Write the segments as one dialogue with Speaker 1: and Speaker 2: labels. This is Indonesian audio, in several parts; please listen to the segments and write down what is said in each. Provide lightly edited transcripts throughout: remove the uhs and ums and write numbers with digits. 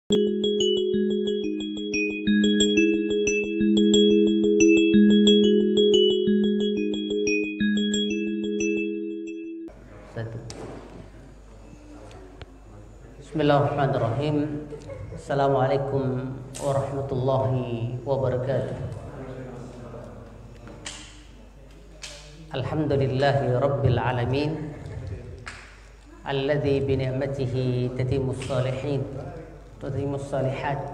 Speaker 1: Bismillahirrahmanirrahim. Assalamualaikum warahmatullahi wabarakatuh. Alhamdulillahi rabbil alamin, alladzi bi ni'matihi tatimmus salihin tatimmus salihat.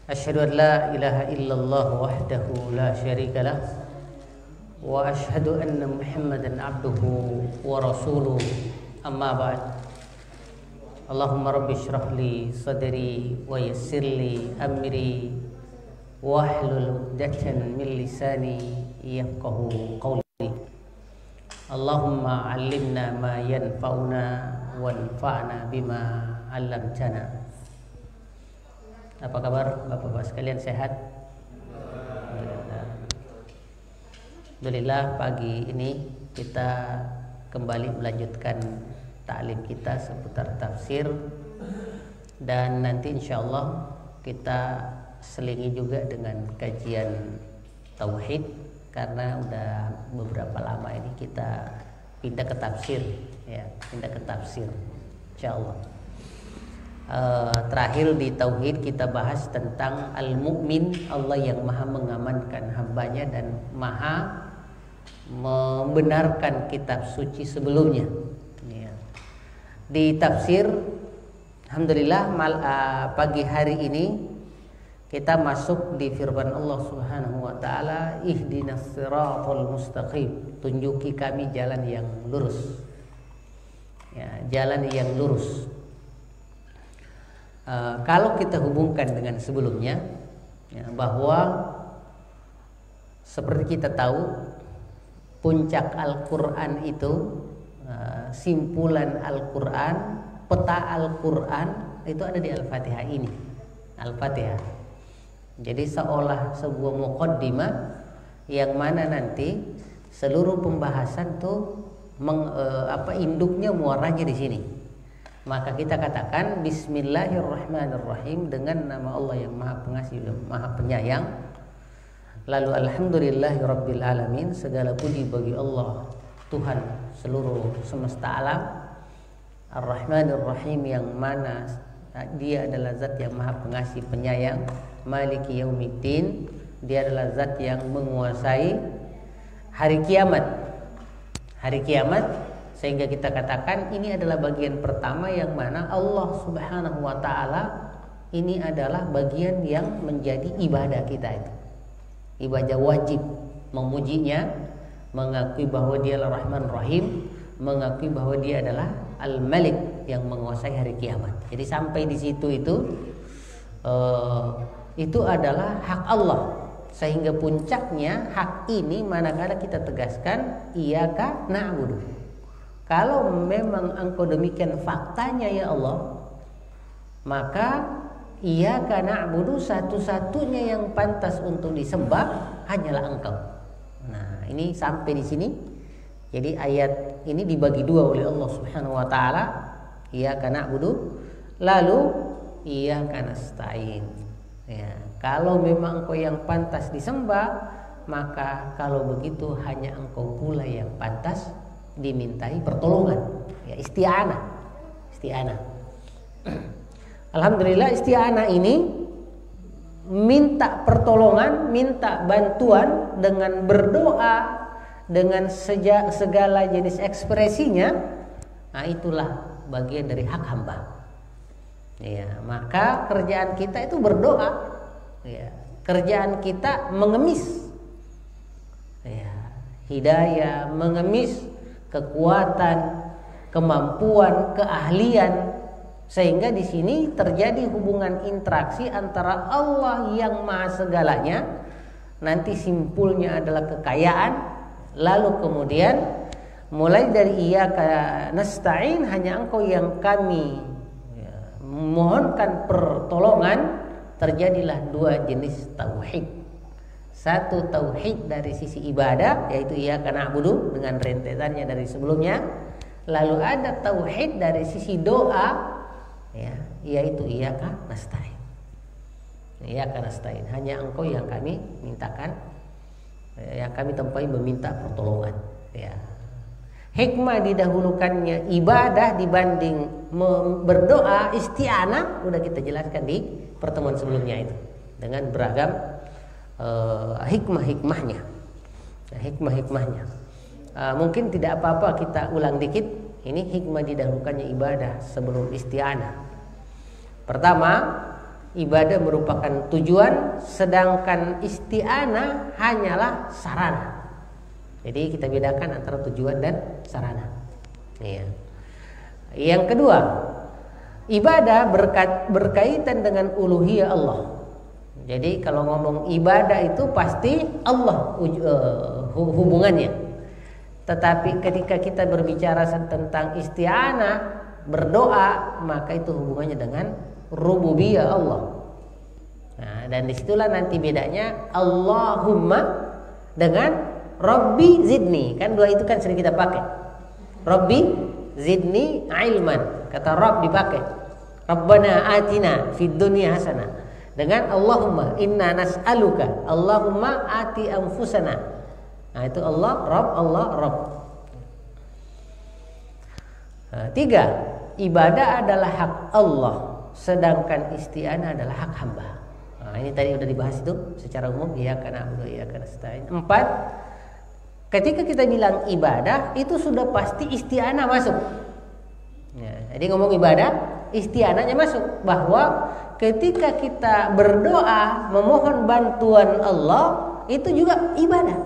Speaker 1: Asyhadu an la ilaha illallah wahdahu la syarika lah, wa asyhadu anna Muhammadan abduhu wa rasuluh. Amma ba'd. Allahumma rabbi syrah li sadri wa yassir li amri wahlul 'uqdatan min lisani yafqahu qawli. Allahumma 'allimna ma yanfa'una wanfa'na bima 'allamtana. Apa kabar Bapak-bapak sekalian, sehat? Alhamdulillah, pagi ini kita kembali melanjutkan ta'lim kita seputar tafsir, dan nanti insyaallah kita selingi juga dengan kajian tauhid, karena udah beberapa lama ini kita pindah ke tafsir, ya, pindah ke tafsir insyaallah. Terakhir di tauhid kita bahas tentang al-mu'min, Allah yang maha mengamankan hambanya dan maha membenarkan kitab suci sebelumnya. Di tafsir, alhamdulillah, pagi hari ini kita masuk di firman Allah Subhanahu wa taala, ihdinas siratal mustaqim, tunjuki kami jalan yang lurus. Ya, jalan yang lurus. Kalau kita hubungkan dengan sebelumnya, ya, bahwa seperti kita tahu, puncak Al-Qur'an itu, simpulan Al-Quran, peta Al-Quran itu ada di Al-Fatihah ini. Al-Fatihah. Jadi seolah sebuah muqaddimah yang mana nanti seluruh pembahasan tuh induknya, muaranya di sini. Maka kita katakan Bismillahirrahmanirrahim, dengan nama Allah yang Maha Pengasih dan Maha Penyayang. Lalu Alhamdulillahirabbil alamin, segala puji bagi Allah, Tuhan seluruh semesta alam, Ar-Rahmanir Rahim, yang mana Dia adalah zat yang maha pengasih penyayang, Maliki Yaumiddin, Dia adalah zat yang menguasai hari kiamat. Hari kiamat, sehingga kita katakan ini adalah bagian pertama yang mana Allah Subhanahu wa taala ini adalah bagian yang menjadi ibadah kita itu. Ibadah wajib memujinya, mengakui bahwa Dia adalah Rahman Rahim, mengakui bahwa Dia adalah Al-Malik yang menguasai hari kiamat. Jadi sampai di situ itu adalah hak Allah, sehingga puncaknya hak ini manakala kita tegaskan iyyaka na'budu. Kalau memang engkau demikian faktanya ya Allah, maka iyyaka na'budu, satu-satunya yang pantas untuk disembah hanyalah Engkau. Nah, ini sampai di sini. Jadi ayat ini dibagi dua oleh Allah Subhanahu wa taala, iyyaka na'budu, lalu iyyaka nasta'in. Ya, kalau memang Engkau yang pantas disembah, maka kalau begitu hanya Engkau pula yang pantas dimintai pertolongan. Ya, isti'anah. Isti'anah. Alhamdulillah, isti'anah ini minta pertolongan, minta bantuan dengan berdoa, dengan segala jenis ekspresinya. Nah, itulah bagian dari hak hamba. Ya, maka kerjaan kita itu berdoa. Ya, kerjaan kita mengemis. Ya, hidayah, mengemis kekuatan, kemampuan, keahlian, sehingga di sini terjadi hubungan interaksi antara Allah yang maha segalanya, nanti simpulnya adalah kekayaan, lalu kemudian mulai dari iyyaka nasta'in, hanya Engkau yang kami mohonkan pertolongan, terjadilah dua jenis tauhid. Satu tauhid dari sisi ibadah, yaitu iyyaka na'budu dengan rentetannya dari sebelumnya. Lalu ada tauhid dari sisi doa, ya, yaitu iyyaka nasta'in. Iyyaka nasta'in, hanya Engkau yang kami mintakan, yang kami tempai meminta pertolongan. Ya. Hikmah didahulukannya ibadah dibanding berdoa, isti'anah, udah kita jelaskan di pertemuan sebelumnya itu dengan beragam hikmah-hikmahnya. Nah, hikmah-hikmahnya mungkin tidak apa-apa kita ulang dikit. Ini hikmah didahulukannya ibadah sebelum isti'anah. Pertama, ibadah merupakan tujuan, sedangkan isti'anah hanyalah sarana. Jadi kita bedakan antara tujuan dan sarana. Iya. Yang kedua, ibadah berkaitan dengan uluhiyah Allah. Jadi kalau ngomong ibadah itu pasti Allah hubungannya. Tetapi ketika kita berbicara tentang isti'anah, berdoa, maka itu hubungannya dengan rububiyah Allah. Nah, dan disitulah nanti bedanya Allahumma dengan Rabbi zidni. Kan dua itu kan sering kita pakai. Rabbi zidni ilman. Kata Rabb dipakai. Rabbana atina fid dunya hasanah. Dengan Allahumma inna nas'aluka. Allahumma ati anfusana. Nah, itu Allah Rabb. Nah, tiga, ibadah adalah hak Allah, sedangkan isti'anah adalah hak hamba. Nah, ini tadi udah dibahas itu secara umum, iyyaka na'budu wa iyyaka nasta'in. 4, ketika kita bilang ibadah itu sudah pasti isti'anah masuk. Ya, jadi ngomong ibadah, isti'anahnya masuk. Bahwa ketika kita berdoa memohon bantuan Allah itu juga ibadah.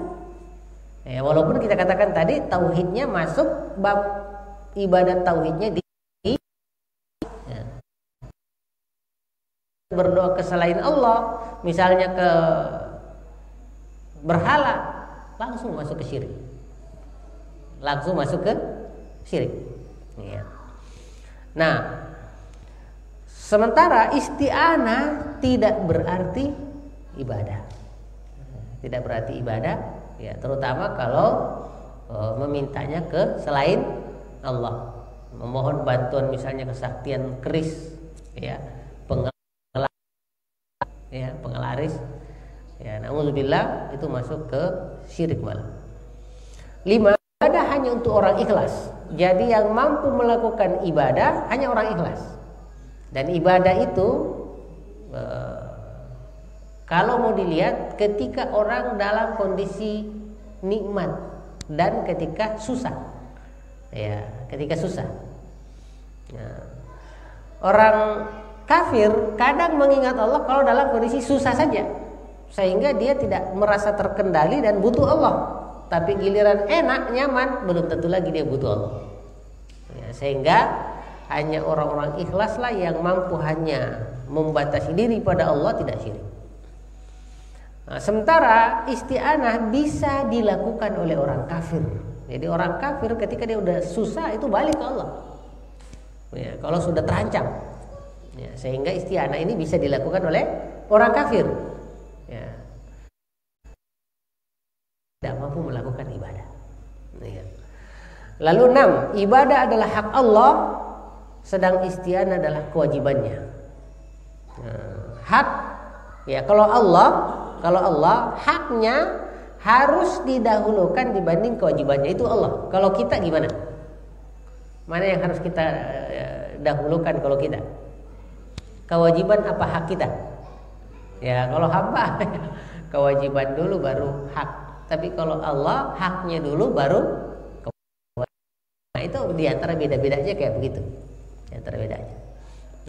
Speaker 1: Ya, walaupun kita katakan tadi tauhidnya masuk, bab ibadah tauhidnya ya. Berdoa ke selain Allah, misalnya ke berhala, langsung masuk ke syirik. Langsung masuk ke syirik. Ya. Nah, sementara isti'anah tidak berarti ibadah. Tidak berarti ibadah, ya, terutama kalau memintanya ke selain Allah. Memohon bantuan misalnya kesaktian keris, ya, pengelaris. Ya, naudzubillah, itu masuk ke syirik malah. 5, ibadah hanya untuk orang ikhlas. Jadi yang mampu melakukan ibadah hanya orang ikhlas. Dan ibadah itu kalau mau dilihat ketika orang dalam kondisi nikmat dan ketika susah. Ya, ketika susah. Ya. Orang kafir kadang mengingat Allah kalau dalam kondisi susah saja, sehingga dia tidak merasa terkendali dan butuh Allah. Tapi giliran enak, nyaman, belum tentu lagi dia butuh Allah. Ya, sehingga hanya orang-orang ikhlaslah yang mampu hanya membatasi diri pada Allah, tidak syirik. Nah, sementara isti'anah bisa dilakukan oleh orang kafir. Jadi orang kafir ketika dia udah susah itu balik ke Allah. Ya, kalau sudah terancam. Ya, sehingga isti'anah ini bisa dilakukan oleh orang kafir. Ya. Tidak mampu melakukan ibadah. Ya. Lalu 6, ibadah adalah hak Allah, sedang isti'anah adalah kewajibannya. Hak, ya, kalau Allah haknya harus didahulukan dibanding kewajibannya, itu Allah. Kalau kita gimana? Mana yang harus kita dahulukan kalau kita? Kewajiban apa hak kita? Ya, kalau hamba kewajiban dulu baru hak. Tapi kalau Allah haknya dulu baru kewajiban. Nah, itu diantara beda-bedanya kayak begitu. Diantara bedanya.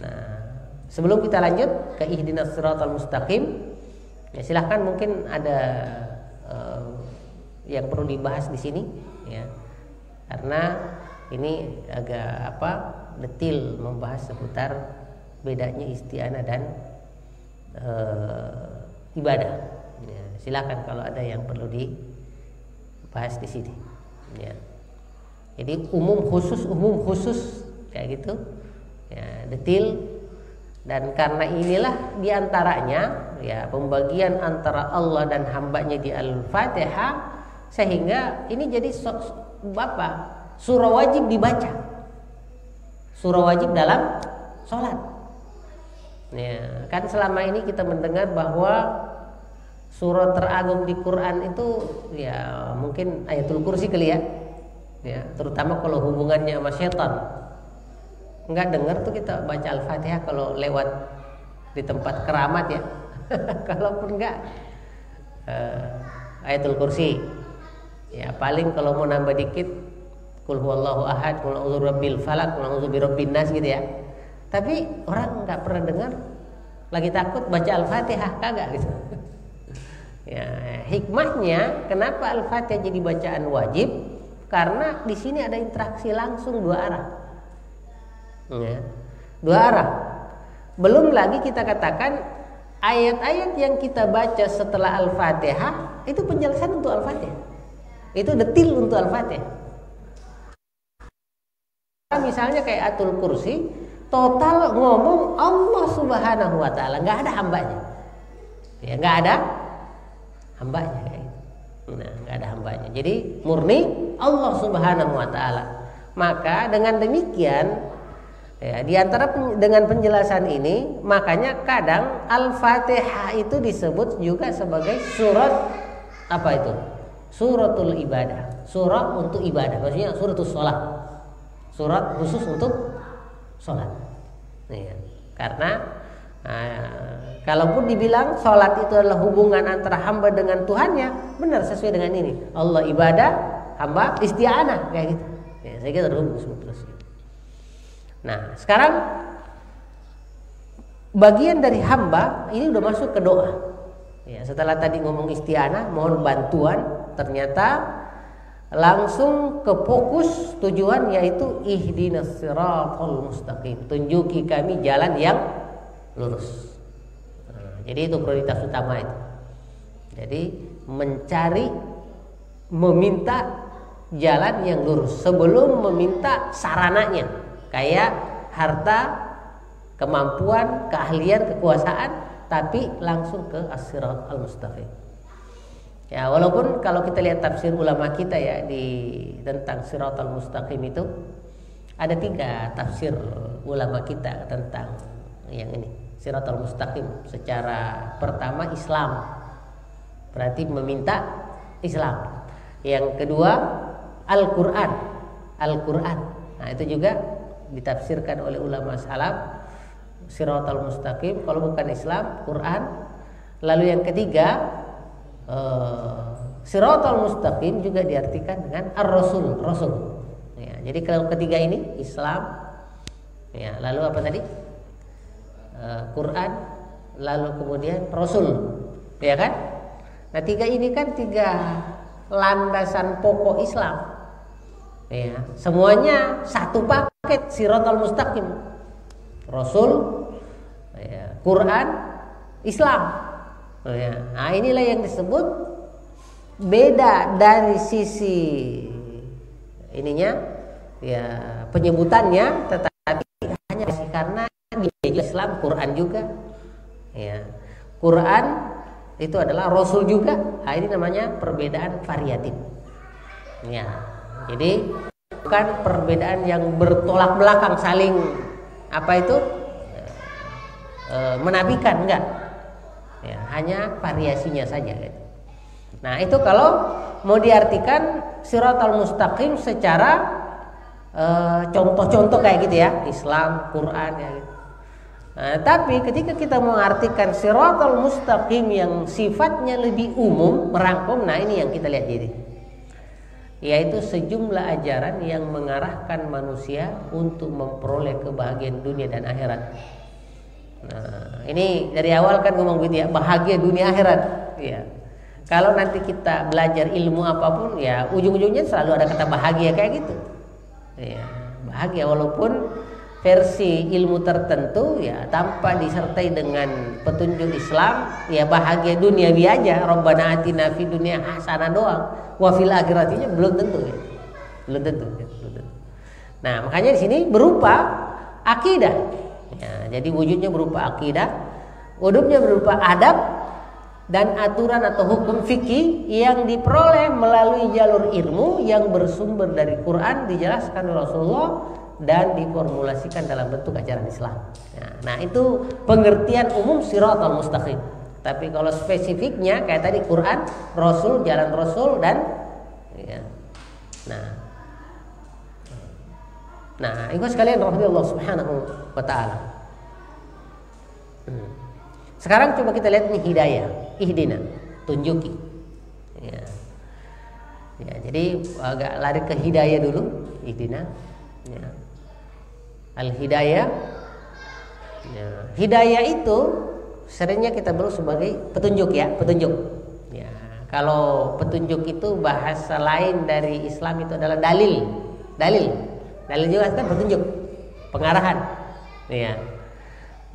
Speaker 1: Nah, sebelum kita lanjut ke ihdinas siratal mustaqim, ya silahkan, mungkin ada yang perlu dibahas di sini, ya, karena ini agak detil membahas seputar bedanya isti'anah dan ibadah. Ya, silakan kalau ada yang perlu dibahas di sini. Ya. Jadi umum khusus kayak gitu, ya, detil. Dan karena inilah diantaranya, ya, pembagian antara Allah dan hambanya di Al-Fatihah, sehingga ini jadi surah wajib dibaca, surah wajib dalam sholat. Ya, kan selama ini kita mendengar bahwa surat teragung di Quran itu ya mungkin ayatul kursi kali ya. Ya, terutama kalau hubungannya sama setan. Enggak dengar tuh kita baca Al-Fatihah kalau lewat di tempat keramat ya. Kalaupun enggak ayatul kursi. Ya paling kalau mau nambah dikit qul huwallahu ahad, qul a'udzu birabbil falaq, qul a'udzu birabbin nas gitu ya. Tapi orang enggak pernah dengar lagi takut baca Al-Fatihah, kagak gitu. Ya, hikmahnya kenapa Al-Fatihah jadi bacaan wajib? Karena di sini ada interaksi langsung dua arah. Ya, dua arah. Belum lagi kita katakan ayat-ayat yang kita baca setelah Al-Fatihah itu penjelasan untuk Al-Fatihah. Itu detil untuk Al-Fatihah. Misalnya kayak Ayatul Kursi, total ngomong Allah Subhanahu wa taala, nggak ada hambanya. Ya, nggak ada hambanya kayak gitu. Nah, nggak ada hambanya. Jadi murni Allah Subhanahu wa taala. Maka dengan demikian ya, di antara dengan penjelasan ini, makanya kadang Al-Fatihah itu disebut juga sebagai surat apa itu? Suratul ibadah. Surah untuk ibadah. Maksudnya suratul sholat. Surat khusus untuk sholat. Ya, karena kalaupun dibilang sholat itu adalah hubungan antara hamba dengan Tuhannya, benar sesuai dengan ini. Allah ibadah, hamba isti'anah kayak gitu. Ya, saya kira terhubung terus. Nah, sekarang bagian dari hamba ini udah masuk ke doa. Ya, setelah tadi ngomong isti'anah, mohon bantuan, ternyata langsung ke fokus tujuan, yaitu ihdinas siratal mustaqim, tunjuki kami jalan yang lurus. Nah, jadi itu prioritas utama itu. Jadi mencari, meminta jalan yang lurus sebelum meminta sarananya, kayak harta, kemampuan, keahlian, kekuasaan, tapi langsung ke as-siratal mustaqim. Ya, walaupun kalau kita lihat tafsir ulama kita ya tentang siratal mustaqim itu ada 3 tafsir ulama kita tentang yang ini siratal mustaqim. Secara pertama Islam, berarti meminta Islam. Yang kedua Al-Quran. Nah itu juga ditafsirkan oleh ulama salaf, siratal mustaqim kalau bukan Islam, Quran. Lalu yang ketiga siratal mustaqim juga diartikan dengan ar-rasul, rasul. Ya, jadi kalau ketiga ini Islam, ya, lalu apa tadi? Quran, lalu kemudian rasul, ya kan? Nah 3 ini kan 3 landasan pokok Islam. Ya, semuanya satu paket siratal mustaqim. Rasul, ya, Quran, Islam. Ya, nah inilah yang disebut beda dari sisi ininya, ya penyebutannya, tetapi hanya karena di Islam Quran juga, ya Quran itu adalah Rasul juga. Nah, ini namanya perbedaan variatif. Ya, jadi bukan perbedaan yang bertolak belakang saling apa itu menafikan, enggak. Ya, hanya variasinya saja gitu. Nah itu kalau mau diartikan siratal mustaqim secara contoh-contoh kayak gitu ya, Islam, Quran ya gitu. Nah, tapi ketika kita mengartikan siratal mustaqim yang sifatnya lebih umum, merangkum, nah ini yang kita lihat jadi, yaitu sejumlah ajaran yang mengarahkan manusia untuk memperoleh kebahagiaan dunia dan akhirat. Nah, ini dari awal kan ngomong gitu ya, bahagia dunia akhirat. Ya. Kalau nanti kita belajar ilmu apapun, ya ujung-ujungnya selalu ada kata bahagia kayak gitu. Ya, bahagia walaupun versi ilmu tertentu ya tanpa disertai dengan petunjuk Islam, ya bahagia duniawi aja, Rabbana atina fid dunya hasanah doang, wa fil akhiratinya belum tentu ya. Belum tentu. Nah, makanya di sini berupa akidah. Ya, jadi wujudnya berupa akidah, wujudnya berupa adab dan aturan atau hukum fikih yang diperoleh melalui jalur ilmu yang bersumber dari Quran, dijelaskan oleh Rasulullah, dan diformulasikan dalam bentuk ajaran Islam. Nah, itu pengertian umum Shiratal Mustaqim. Tapi kalau spesifiknya kayak tadi Quran, Rasul, jalan Rasul dan ya. Nah, ikhwan sekalian rahmati Allah Subhanahu wa taala. Sekarang coba kita lihat nih hidayah, ihdina, tunjuki. Ya, jadi agak lari ke hidayah dulu, ihdina. Ya. Al-hidayah. Ya. Hidayah itu seringnya kita sebut sebagai petunjuk ya, petunjuk. Ya. Kalau petunjuk itu bahasa lain dari Islam itu adalah dalil. Dalil juga kan petunjuk, pengarahan. Ya.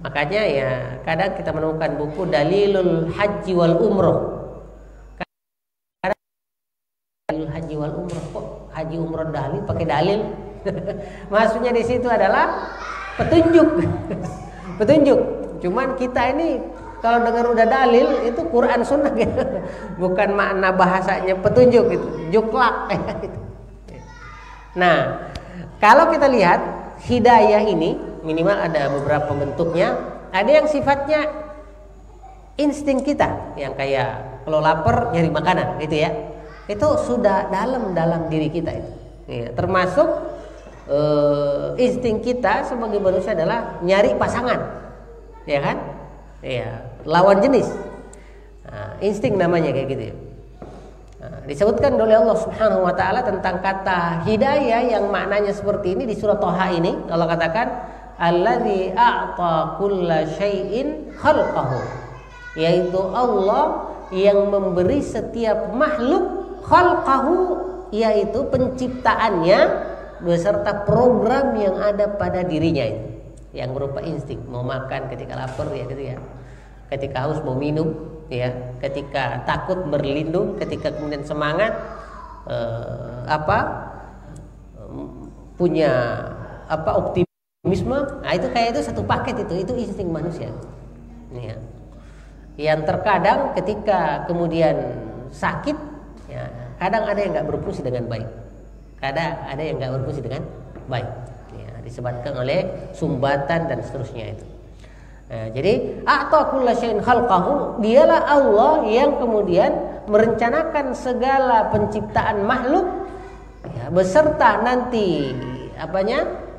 Speaker 1: Makanya ya kadang kita menemukan buku Dalilul Haji wal Umroh. Dalilul Haji wal Umroh, kok haji umroh dalil pakai dalil? Maksudnya di situ adalah petunjuk. Petunjuk. Cuman kita ini kalau dengar udah dalil itu Quran Sunnah gitu. Bukan makna bahasanya petunjuk gitu, juklak gitu. Nah, kalau kita lihat hidayah ini minimal ada beberapa bentuknya. Ada yang sifatnya insting kita, yang kayak kalau lapar nyari makanan gitu ya. Itu sudah dalam diri kita itu. Ya, termasuk insting kita sebagai manusia adalah nyari pasangan, ya kan? Ya, lawan jenis. Nah, insting namanya kayak gitu ya. Nah, disebutkan oleh Allah Subhanahu wa taala tentang kata hidayah yang maknanya seperti ini di surah Thaha ini. Allah katakan allazi a'ta kulla syai'in khalqahu, yaitu Allah yang memberi setiap makhluk khalqahu, yaitu penciptaannya beserta program yang ada pada dirinya itu, yang berupa insting, mau makan ketika lapar ya gitu ya, ketika haus mau minum ya, ketika takut berlindung, ketika kemudian semangat punya optimisme. Nah, itu kayak itu satu paket itu insting manusia ya. Yang terkadang ketika kemudian sakit ya, kadang ada yang nggak berfungsi dengan baik, kadang ada yang nggak berfungsi dengan baik ya, disebabkan oleh sumbatan dan seterusnya itu. Nah, jadi a'ta kulla syai'in khalqahu, dialah Allah yang kemudian merencanakan segala penciptaan makhluk ya, beserta nanti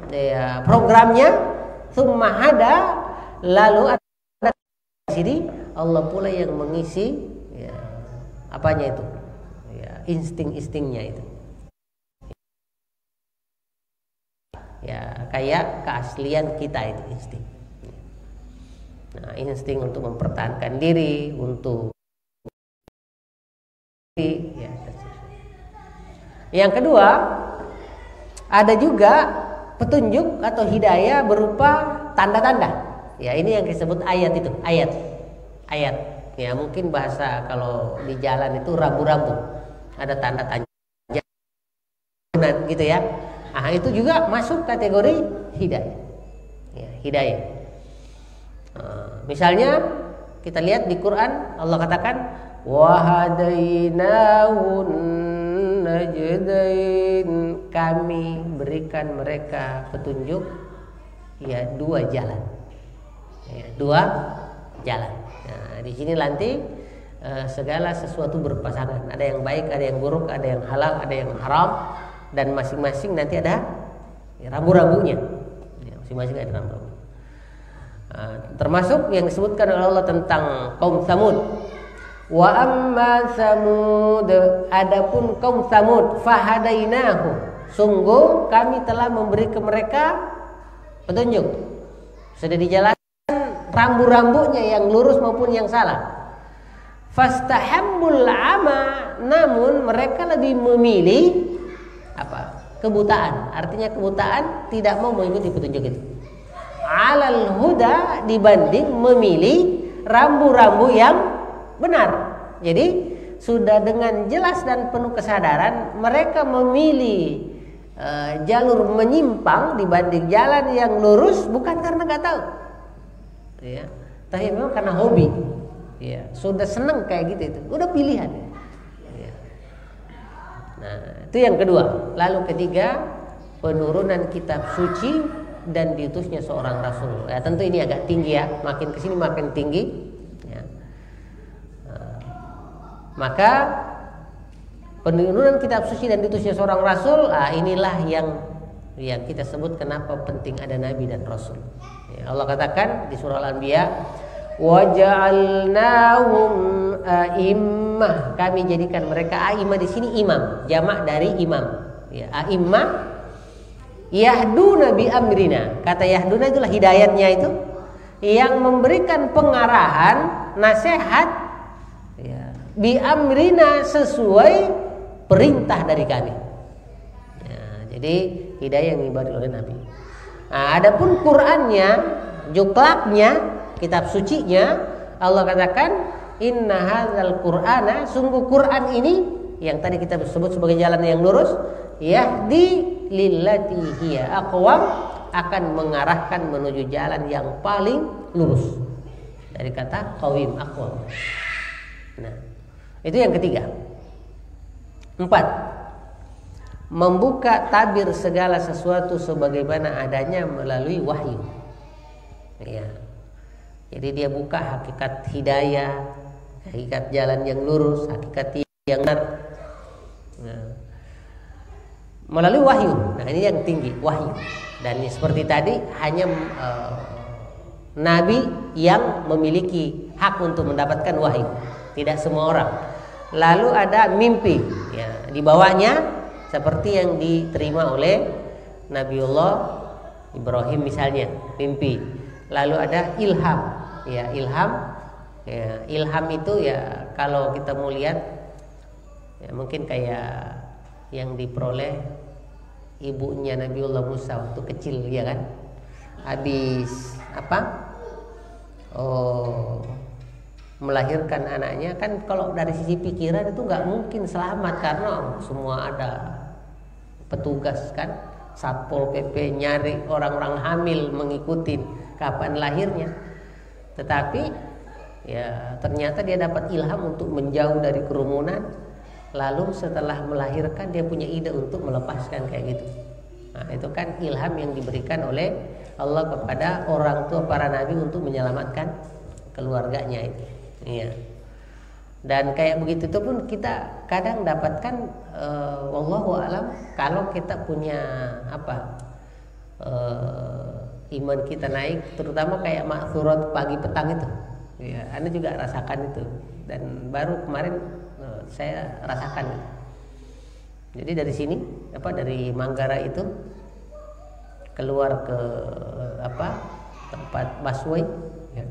Speaker 1: ya, programnya. Tsumma hada, lalu ada sini Allah pula yang mengisi ya, apanya itu ya, insting-instingnya itu ya, kayak keaslian kita itu insting. Nah, insting untuk mempertahankan diri, untuk ya. Yang kedua, ada juga petunjuk atau hidayah berupa tanda-tanda. Ya, ini yang disebut ayat itu, ayat. Ya, mungkin bahasa kalau di jalan itu rambu-rambu. Ada tanda-tanda gitu ya. Ah, itu juga masuk kategori hidayah. Ya, hidayah. Misalnya kita lihat di Quran Allah katakan wa hadainahun najdain, kami berikan mereka petunjuk ya dua jalan. Ya, dua jalan. Nah, di sini nanti segala sesuatu berpasangan. Ada yang baik, ada yang buruk, ada yang halal, ada yang haram, dan masing-masing nanti ada ya, rambu-rambunya. Ya, masing-masing ada rambu-rambu. Termasuk yang disebutkan oleh Allah tentang kaum Tsamud. Wa amma Tsamud, adapun kaum Tsamud, fahadainahu, sungguh kami telah memberi ke mereka petunjuk. Sudah dijelaskan rambu-rambunya yang lurus maupun yang salah. Fastahammul ama, namun mereka lebih memilih kebutaan. Artinya kebutaan, tidak mau mengikuti petunjuk itu. Alal huda, dibanding memilih rambu-rambu yang benar. Jadi sudah dengan jelas dan penuh kesadaran mereka memilih jalur menyimpang dibanding jalan yang lurus, bukan karena nggak tahu ya, tapi memang karena hobi ya, sudah seneng kayak gitu, itu udah pilihan ya. Nah, itu yang kedua. Lalu ketiga, penurunan kitab suci dan diutusnya seorang rasul. Ya, tentu ini agak tinggi ya, makin kesini makin tinggi. Ya. Maka penurunan kitab suci dan diutusnya seorang rasul, inilah yang kita sebut kenapa penting ada nabi dan rasul. Ya, Allah katakan di surah Al-Anbiya, waja'alnahum a'immah, kami jadikan mereka a'immah, di sini imam, jamak dari imam. Ya, a'immah yahduna bi amrina. Kata yahduna itulah hidayatnya itu, yang memberikan pengarahan, nasihat, ya, bi amrina, sesuai perintah dari kami. Ya, jadi hidayah yang diberi oleh Nabi. Nah, adapun Qur'annya, juklaknya, kitab sucinya, Allah katakan inna hadzal qur'ana, sungguh Qur'an ini yang tadi kita sebut sebagai jalan yang lurus, yahdi lillati hiya aqwam, akan mengarahkan menuju jalan yang paling lurus. Dari kata qawim, aqwam. Nah, itu yang ketiga. 4, membuka tabir segala sesuatu sebagaimana adanya melalui wahyu. Ya. Jadi dia buka hakikat hidayah, hakikat jalan yang lurus, hakikat yang benar. Nah, melalui wahyu. Nah, ini yang tinggi, wahyu. Dan seperti tadi, hanya nabi yang memiliki hak untuk mendapatkan wahyu, tidak semua orang. Lalu ada mimpi, ya, di bawahnya seperti yang diterima oleh Nabiullah Ibrahim misalnya, mimpi. Lalu ada ilham, ya, ilham. Ya, ilham itu ya kalau kita mau lihat, ya, mungkin kayak yang diperoleh ibunya Nabiullah Musa waktu kecil, ya kan, habis melahirkan anaknya kan, kalau dari sisi pikiran itu nggak mungkin selamat karena semua ada petugas kan, Satpol PP nyari orang-orang hamil, mengikuti kapan lahirnya. Tetapi ya ternyata dia dapat ilham untuk menjauh dari kerumunan. Lalu setelah melahirkan dia punya ide untuk melepaskan kayak gitu. Nah, itu kan ilham yang diberikan oleh Allah kepada orang tua para nabi untuk menyelamatkan keluarganya itu. Iya. Dan kayak begitu itu pun kita kadang dapatkan, wallahu alam, kalau kita punya iman kita naik, terutama kayak maksurat pagi petang itu. Ya, Anda juga rasakan itu. Dan baru kemarin saya rasakan. Jadi dari sini, dari Manggarai itu keluar ke tempat busway. Ya.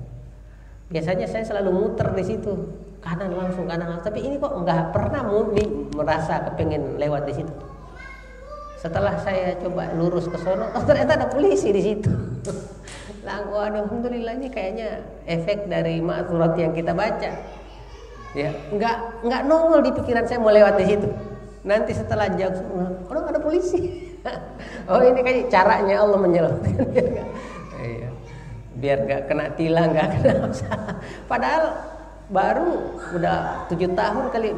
Speaker 1: Biasanya saya selalu muter di situ, kanan langsung. Tapi ini kok nggak pernah merasa kepengen lewat di situ. Setelah saya coba lurus ke sono, ternyata ada polisi di situ. Alhamdulillah, ini kayaknya efek dari maksurat yang kita baca. Ya, nggak nongol di pikiran saya mau lewat di situ. Nanti setelah jauh, orang ada polisi. Oh, ini kayak caranya Allah menyelamatkan. Biar nggak kena tilang, nggak kena masalah. Padahal baru udah 7 tahun kali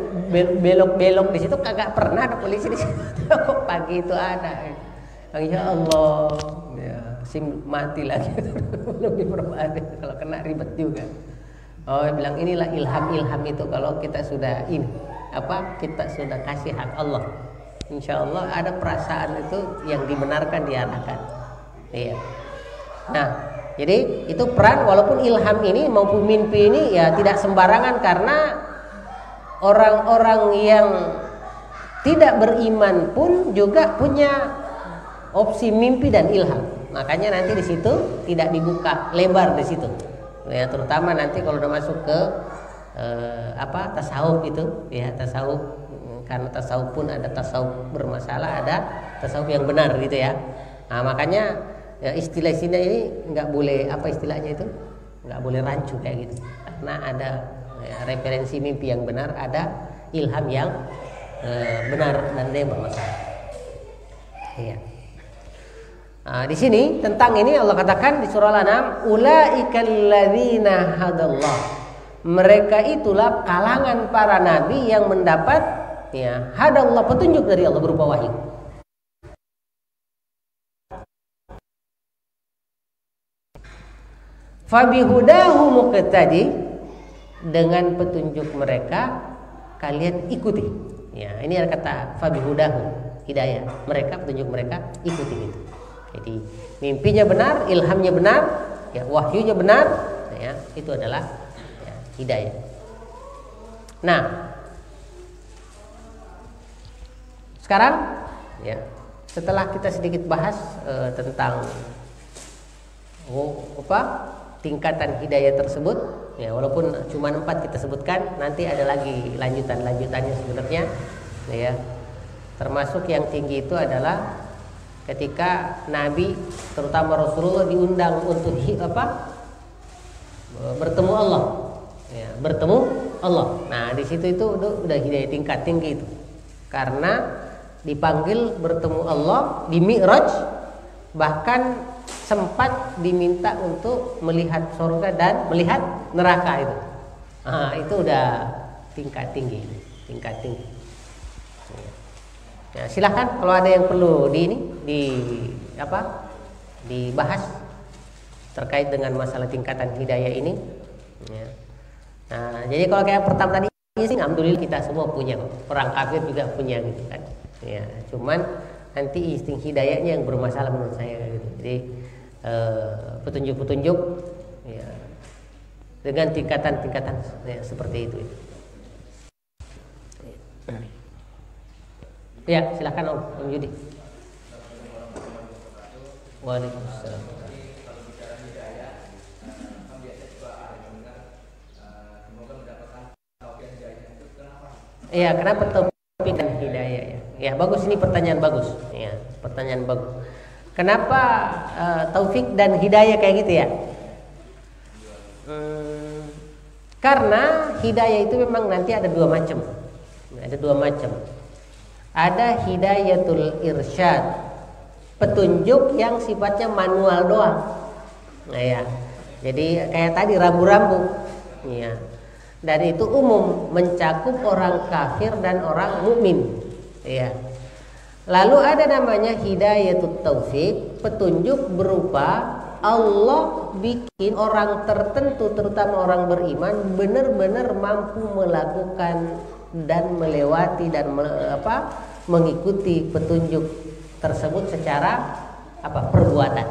Speaker 1: belok-belok di situ, kagak pernah ada polisi di situ. Kok pagi itu ada? Ya Allah, ya, SIM mati lagi. Lebih berbahaya kalau kena, ribet juga. Oh, bilang inilah ilham itu, kalau kita sudah kita sudah kasih hak Allah, insya Allah ada perasaan itu yang dibenarkan, diarahkan. Iya. Nah, jadi itu peran, walaupun ilham ini maupun mimpi ini ya tidak sembarangan, karena orang-orang yang tidak beriman pun juga punya opsi mimpi dan ilham. Makanya nanti di situ tidak dibuka lebar di situ. Ya, terutama nanti kalau udah masuk ke tasawuf itu, ya, tasawuf, karena tasawuf pun ada tasawuf bermasalah, ada tasawuf yang benar gitu ya. Nah, makanya ya, istilah-istilah ini nggak boleh, istilahnya itu nggak boleh rancu kayak gitu, karena ada referensi mimpi yang benar, ada ilham yang benar dan ada yang bermasalah. Iya. Nah, di sini tentang ini Allah katakan di surah Al-An'am, ulaikal ladzina hadallah. Mereka itulah kalangan para nabi yang mendapat hadallah, petunjuk dari Allah berupa wahyu. Fabihudahu muqtadi, dengan petunjuk mereka kalian ikuti. Ya, ini ada kata fabihudahu, hidayah. Mereka, petunjuk mereka, ikuti gitu. Jadi mimpinya benar, ilhamnya benar, ya, wahyunya benar, ya, itu adalah ya, hidayah. Nah, sekarang ya, setelah kita sedikit bahas tentang tingkatan hidayah tersebut, ya, walaupun cuma 4 kita sebutkan, nanti ada lagi lanjutannya sebenarnya, ya. Termasuk yang tinggi itu adalah ketika Nabi, terutama Rasulullah, diundang untuk bertemu Allah, ya, bertemu Allah. Nah, di situ itu udah hidayah tingkat tinggi itu, karena dipanggil bertemu Allah di Mi'raj, bahkan sempat diminta untuk melihat surga dan melihat neraka itu. Nah, itu udah tingkat tinggi. Ya, silahkan kalau ada yang perlu dibahas terkait dengan masalah tingkatan hidayah ini. Ya. Nah, jadi kalau kayak pertama tadi sih, alhamdulillah kita semua punya, orang kafir juga punya gitu kan. Ya, cuman nanti insting hidayahnya yang bermasalah menurut saya gitu. Jadi petunjuk-petunjuk ya, dengan tingkatan-tingkatan ya, seperti itu. Ya, silakan Om Yudi. Waalaikumsalam. Iya, kenapa taufik dan hidayah ya? Ya, bagus, ini pertanyaan bagus. Ya, pertanyaan bagus. Kenapa taufik dan hidayah kayak gitu ya? Karena hidayah itu memang nanti ada 2 macam. Ada 2 macam. Ada hidayatul irsyad, petunjuk yang sifatnya manual doang. Nah, ya. Jadi kayak tadi rambu-rambu. Ya. Dan itu umum, mencakup orang kafir dan orang mukmin. Ya. Lalu ada namanya hidayatut taufik, petunjuk berupa Allah bikin orang tertentu, terutama orang beriman, benar-benar mampu melakukan dan melewati dan mengikuti petunjuk tersebut secara perbuatan.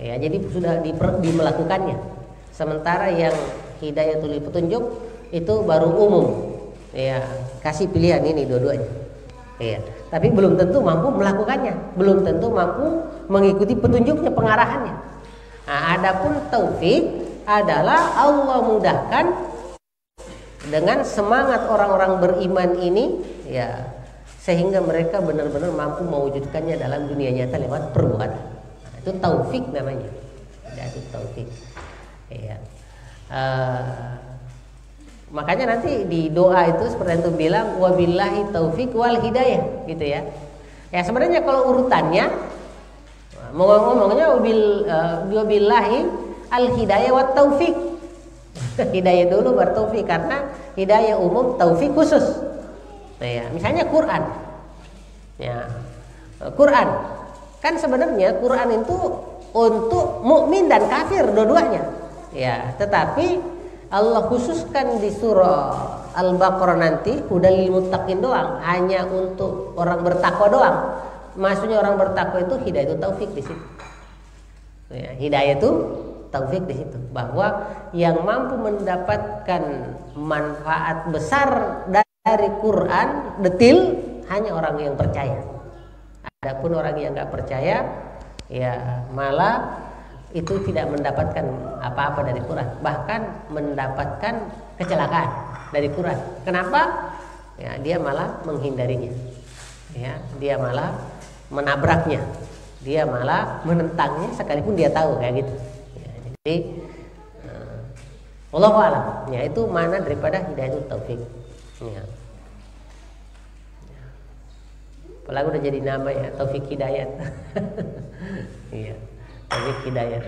Speaker 1: Ya, jadi sudah melakukannya. Sementara yang hidayatul petunjuk itu baru umum. Ya, kasih pilihan ini dua-duanya. Ya, tapi belum tentu mampu melakukannya, belum tentu mampu mengikuti petunjuknya, pengarahannya. Nah, adapun taufik adalah Allah mudahkan dengan semangat orang-orang beriman ini, ya, sehingga mereka benar-benar mampu mewujudkannya dalam dunia nyata lewat perbuatan. Nah, itu taufik namanya. Itu taufik. Ya. Makanya nanti di doa itu seperti itu bilang wabillahi taufik wal hidayah, gitu ya. Ya, sebenarnya kalau urutannya ngomongnya wabillahi al hidayah wat taufik. Hidayah dulu baru taufik, karena hidayah umum, taufik khusus. Nah, ya, misalnya Quran. Ya. Quran kan sebenarnya Quran itu untuk mukmin dan kafir dua-duanya. Ya, tetapi Allah khususkan di surah Al-Baqarah nanti hudal lil muttaqin doang, hanya untuk orang bertakwa doang. Maksudnya orang bertakwa itu hidayah itu taufik di situ. Ya, hidayah itu taufik di situ, bahwa yang mampu mendapatkan manfaat besar dari Quran detil hanya orang yang percaya. Adapun orang yang nggak percaya, ya malah itu tidak mendapatkan apa-apa dari Quran, bahkan mendapatkan kecelakaan dari Quran. Kenapa? Ya, dia malah menghindarinya. Ya, dia malah menabraknya. Dia malah menentangnya sekalipun dia tahu kayak gitu. Jadi wallahu a'lam. Ya, itu mana daripada hidayatut taufik. Ya. Apalagi udah jadi nama ya, Taufik Hidayat. Iya, Taufik Hidayat.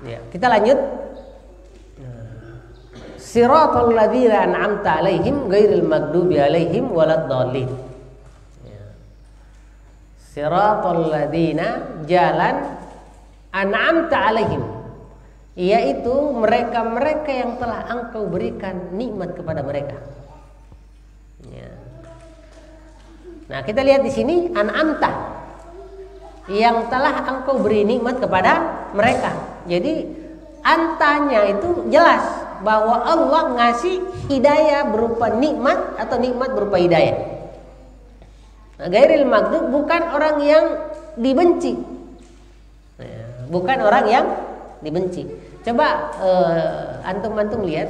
Speaker 1: Ya, kita lanjut. Siratal ladzina an'amta 'alaihim ghairil maghdubi 'alaihim waladdallin. Siratal ladzina, jalan an'amta alaihim, yaitu mereka-mereka yang telah Engkau berikan nikmat kepada mereka. Ya. Nah, kita lihat di sini an'amta, yang telah Engkau beri nikmat kepada mereka. Jadi antanya itu jelas bahwa Allah ngasih hidayah berupa nikmat atau nikmat berupa hidayah. Nah, ghairil maghdub bukan orang yang dibenci, bukan orang yang dibenci. Coba antum lihat,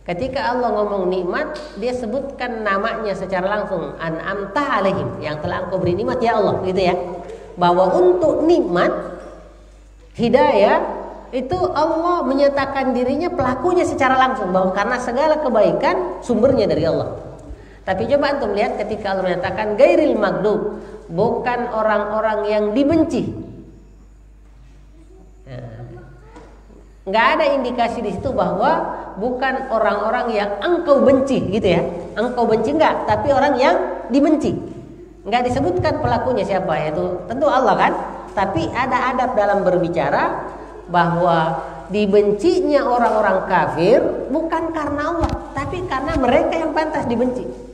Speaker 1: ketika Allah ngomong nikmat, dia sebutkan namanya secara langsung, an'amta alaihim, yang telah Engkau beri nikmat ya Allah, gitu ya. Bahwa untuk nikmat hidayah itu Allah menyatakan dirinya pelakunya secara langsung, bahwa karena segala kebaikan sumbernya dari Allah. Tapi coba antum lihat ketika Allah menyatakan ghairil maghdub, bukan orang-orang yang dibenci. Nggak ada indikasi di situ bahwa bukan orang-orang yang Engkau benci, gitu ya. Engkau benci enggak, tapi orang yang dibenci. Nggak disebutkan pelakunya siapa, yaitu tentu Allah kan. Tapi ada adab dalam berbicara bahwa dibencinya orang-orang kafir bukan karena Allah, tapi karena mereka yang pantas dibenci.